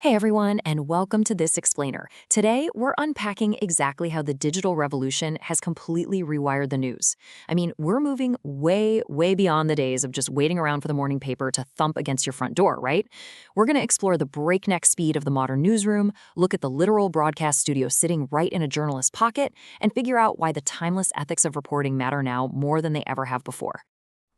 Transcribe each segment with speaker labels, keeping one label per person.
Speaker 1: Hey everyone, and welcome to This Explainer. Today, we're unpacking exactly how the digital revolution has completely rewired the news. We're moving way beyond the days of just waiting around for the morning paper to thump against your front door, right? We're going to explore the breakneck speed of the modern newsroom, look at the literal broadcast studio sitting right in a journalist's pocket, and figure out why the timeless ethics of reporting matter now more than they ever have before.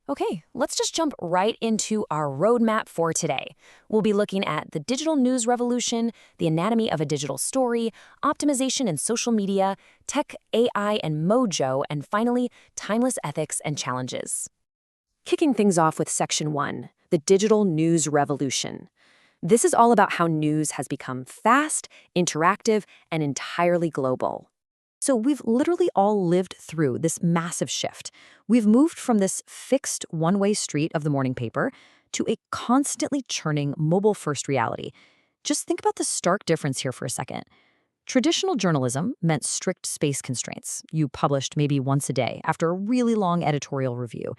Speaker 1: Okay, let's just jump right into our roadmap for today. We'll be looking at the digital news revolution, the anatomy of a digital story, optimization in social media, tech, AI, and mojo, and finally, timeless ethics and challenges. Kicking things off with Section 1, the digital news revolution. This is all about how news has become fast, interactive, and entirely global. So we've literally all lived through this massive shift. We've moved from this fixed one-way street of the morning paper to a constantly churning mobile-first reality. Just think about the stark difference here for a second. Traditional journalism meant strict space constraints. You published maybe once a day after a really long editorial review.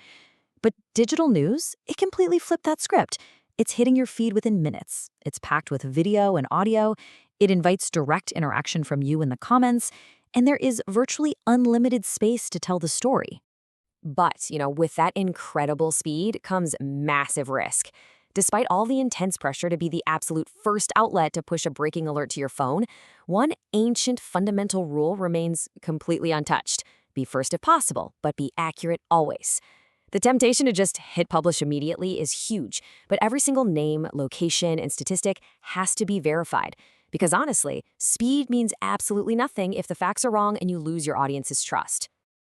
Speaker 1: But digital news, it completely flipped that script. It's hitting your feed within minutes. It's packed with video and audio. It invites direct interaction from you in the comments, and there is virtually unlimited space to tell the story. But, with that incredible speed comes massive risk. Despite all the intense pressure to be the absolute first outlet to push a breaking alert to your phone, one ancient fundamental rule remains completely untouched. Be first if possible, but be accurate always. The temptation to just hit publish immediately is huge, but every single name, location, and statistic has to be verified. Because honestly, speed means absolutely nothing if the facts are wrong and you lose your audience's trust.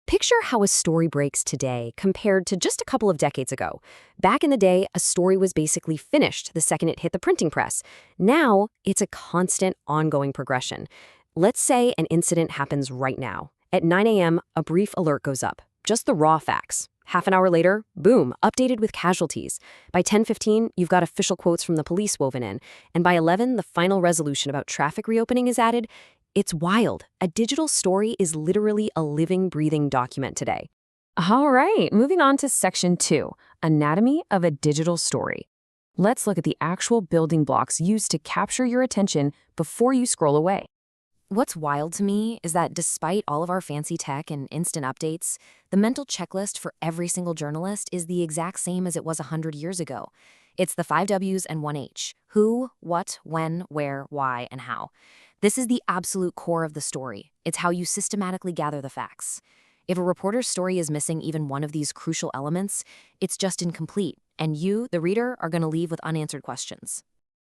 Speaker 1: Picture how a story breaks today compared to just a couple of decades ago. Back in the day, a story was basically finished the second it hit the printing press. Now, it's a constant, ongoing progression. Let's say an incident happens right now. At 9 a.m., a brief alert goes up. Just the raw facts. Half an hour later, boom, updated with casualties. By 10:15, you've got official quotes from the police woven in. And by 11, the final resolution about traffic reopening is added. It's wild. A digital story is literally a living, breathing document today. All right, moving on to Section 2, Anatomy of a Digital Story. Let's look at the actual building blocks used to capture your attention before you scroll away. What's wild to me is that despite all of our fancy tech and instant updates, the mental checklist for every single journalist is the exact same as it was 100 years ago. It's the 5 W's and 1 H: who, what, when, where, why, and how. This is the absolute core of the story. It's how you systematically gather the facts. If a reporter's story is missing even one of these crucial elements, it's just incomplete, and you, the reader, are going to leave with unanswered questions.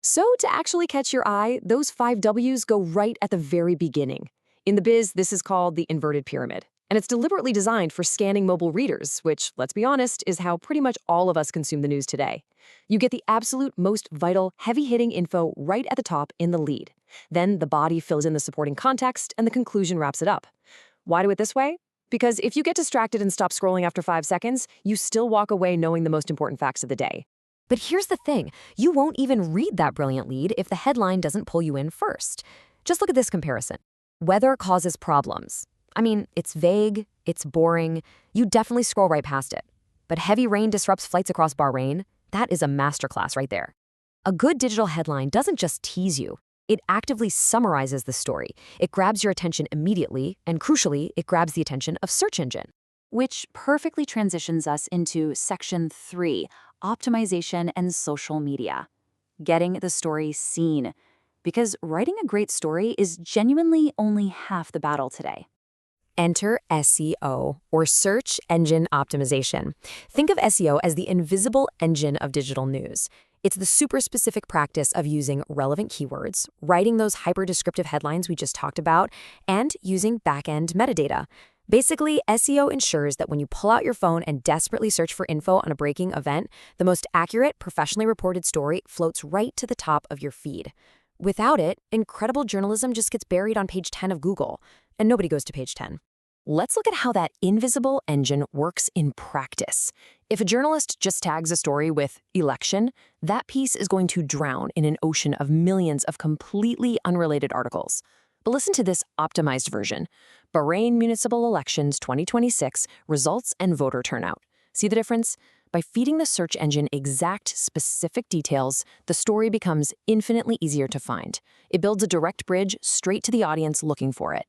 Speaker 1: So to actually catch your eye, those 5 W's go right at the very beginning. In the biz, this is called the inverted pyramid. And it's deliberately designed for scanning mobile readers, which, let's be honest, is how pretty much all of us consume the news today. You get the absolute most vital, heavy-hitting info right at the top in the lead. Then the body fills in the supporting context, and the conclusion wraps it up. Why do it this way? Because if you get distracted and stop scrolling after 5 seconds, you still walk away knowing the most important facts of the day. But here's the thing, you won't even read that brilliant lead if the headline doesn't pull you in first. Just look at this comparison. Weather causes problems. It's vague, it's boring, you definitely scroll right past it. But heavy rain disrupts flights across Bahrain? That is a masterclass right there. A good digital headline doesn't just tease you, it actively summarizes the story. It grabs your attention immediately, and crucially, it grabs the attention of search engine. Which perfectly transitions us into Section 3, optimization and social media. Getting the story seen. Because writing a great story is genuinely only half the battle today. Enter SEO, or search engine optimization. Think of SEO as the invisible engine of digital news. It's the super specific practice of using relevant keywords, writing those hyper-descriptive headlines we just talked about, and using back-end metadata. Basically, SEO ensures that when you pull out your phone and desperately search for info on a breaking event, the most accurate, professionally reported story floats right to the top of your feed. Without it, incredible journalism just gets buried on page 10 of Google, and nobody goes to page 10. Let's look at how that invisible engine works in practice. If a journalist just tags a story with election, that piece is going to drown in an ocean of millions of completely unrelated articles. But listen to this optimized version. Bahrain Municipal Elections 2026 Results and Voter Turnout. See the difference? By feeding the search engine exact, specific details, the story becomes infinitely easier to find. It builds a direct bridge straight to the audience looking for it.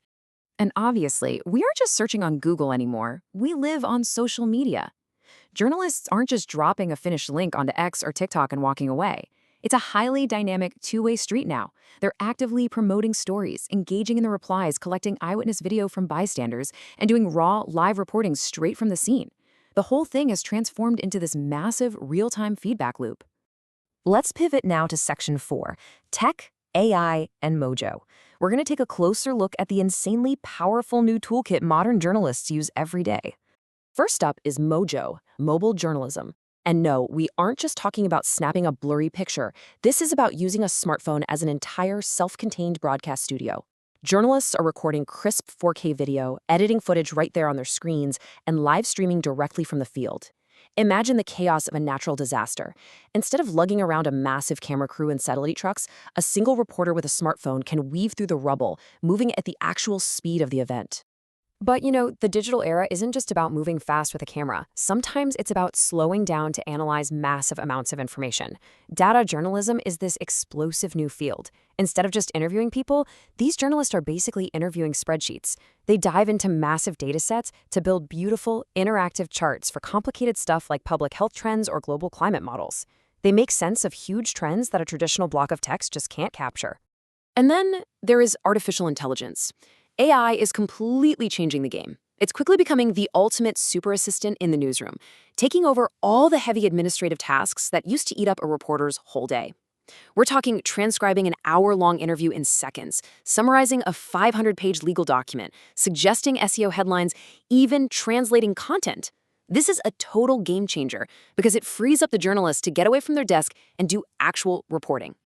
Speaker 1: And obviously, we aren't just searching on Google anymore. We live on social media. Journalists aren't just dropping a finished link onto X or TikTok and walking away. It's a highly dynamic two-way street now. They're actively promoting stories, engaging in the replies, collecting eyewitness video from bystanders, and doing raw, live reporting straight from the scene. The whole thing has transformed into this massive, real-time feedback loop. Let's pivot now to Section 4, Tech, AI, and Mojo. We're going to take a closer look at the insanely powerful new toolkit modern journalists use every day. First up is Mojo, mobile journalism. And no, we aren't just talking about snapping a blurry picture. This is about using a smartphone as an entire self-contained broadcast studio. Journalists are recording crisp 4K video, editing footage right there on their screens, and live streaming directly from the field. Imagine the chaos of a natural disaster. Instead of lugging around a massive camera crew and satellite trucks, a single reporter with a smartphone can weave through the rubble, moving at the actual speed of the event. But the digital era isn't just about moving fast with a camera. Sometimes it's about slowing down to analyze massive amounts of information. Data journalism is this explosive new field. Instead of just interviewing people, these journalists are basically interviewing spreadsheets. They dive into massive data sets to build beautiful, interactive charts for complicated stuff like public health trends or global climate models. They make sense of huge trends that a traditional block of text just can't capture. And then there is artificial intelligence. AI is completely changing the game. It's quickly becoming the ultimate super assistant in the newsroom, taking over all the heavy administrative tasks that used to eat up a reporter's whole day. We're talking transcribing an hour-long interview in seconds, summarizing a 500-page legal document, suggesting SEO headlines, even translating content. This is a total game changer because it frees up the journalists to get away from their desk and do actual reporting.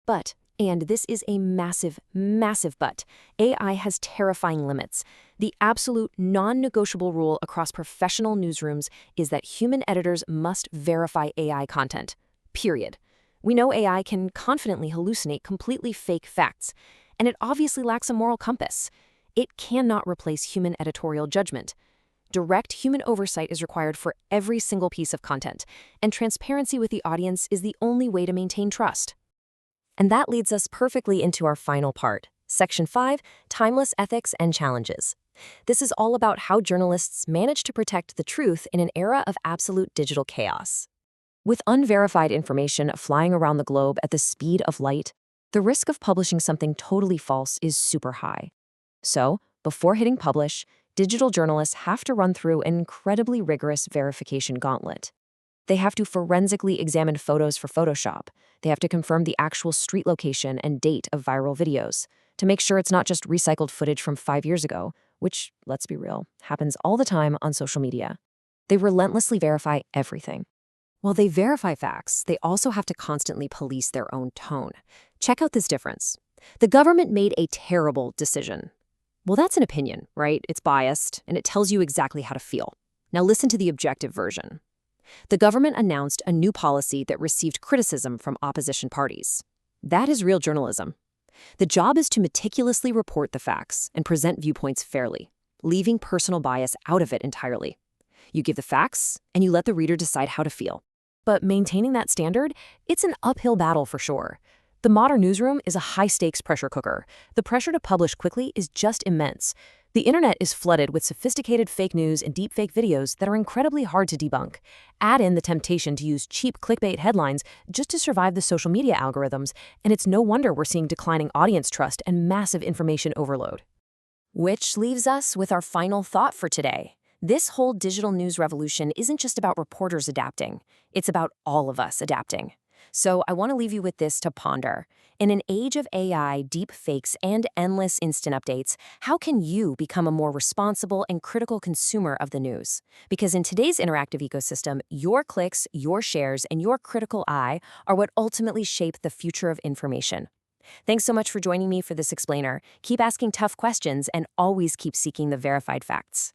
Speaker 1: But and this is a massive, massive but, AI has terrifying limits. The absolute non-negotiable rule across professional newsrooms is that human editors must verify AI content. Period. We know AI can confidently hallucinate completely fake facts, and it obviously lacks a moral compass. It cannot replace human editorial judgment. Direct human oversight is required for every single piece of content, and transparency with the audience is the only way to maintain trust. And that leads us perfectly into our final part, Section 5, Timeless Ethics and Challenges. This is all about how journalists manage to protect the truth in an era of absolute digital chaos. With unverified information flying around the globe at the speed of light, the risk of publishing something totally false is super high. So, before hitting publish, digital journalists have to run through an incredibly rigorous verification gauntlet. They have to forensically examine photos for Photoshop. They have to confirm the actual street location and date of viral videos to make sure it's not just recycled footage from 5 years ago, which, let's be real, happens all the time on social media. They relentlessly verify everything. While they verify facts, they also have to constantly police their own tone. Check out this difference. The government made a terrible decision. Well, that's an opinion, right? It's biased, and it tells you exactly how to feel. Now listen to the objective version. The government announced a new policy that received criticism from opposition parties. That is real journalism. The job is to meticulously report the facts and present viewpoints fairly, leaving personal bias out of it entirely. You give the facts, and you let the reader decide how to feel. But maintaining that standard, it's an uphill battle for sure. The modern newsroom is a high-stakes pressure cooker. The pressure to publish quickly is just immense. The internet is flooded with sophisticated fake news and deepfake videos that are incredibly hard to debunk. Add in the temptation to use cheap clickbait headlines just to survive the social media algorithms, and it's no wonder we're seeing declining audience trust and massive information overload. Which leaves us with our final thought for today. This whole digital news revolution isn't just about reporters adapting. It's about all of us adapting. So I want to leave you with this to ponder. In an age of AI, deep fakes, and endless instant updates, how can you become a more responsible and critical consumer of the news? Because in today's interactive ecosystem, your clicks, your shares, and your critical eye are what ultimately shape the future of information. Thanks so much for joining me for this explainer. Keep asking tough questions and always keep seeking the verified facts.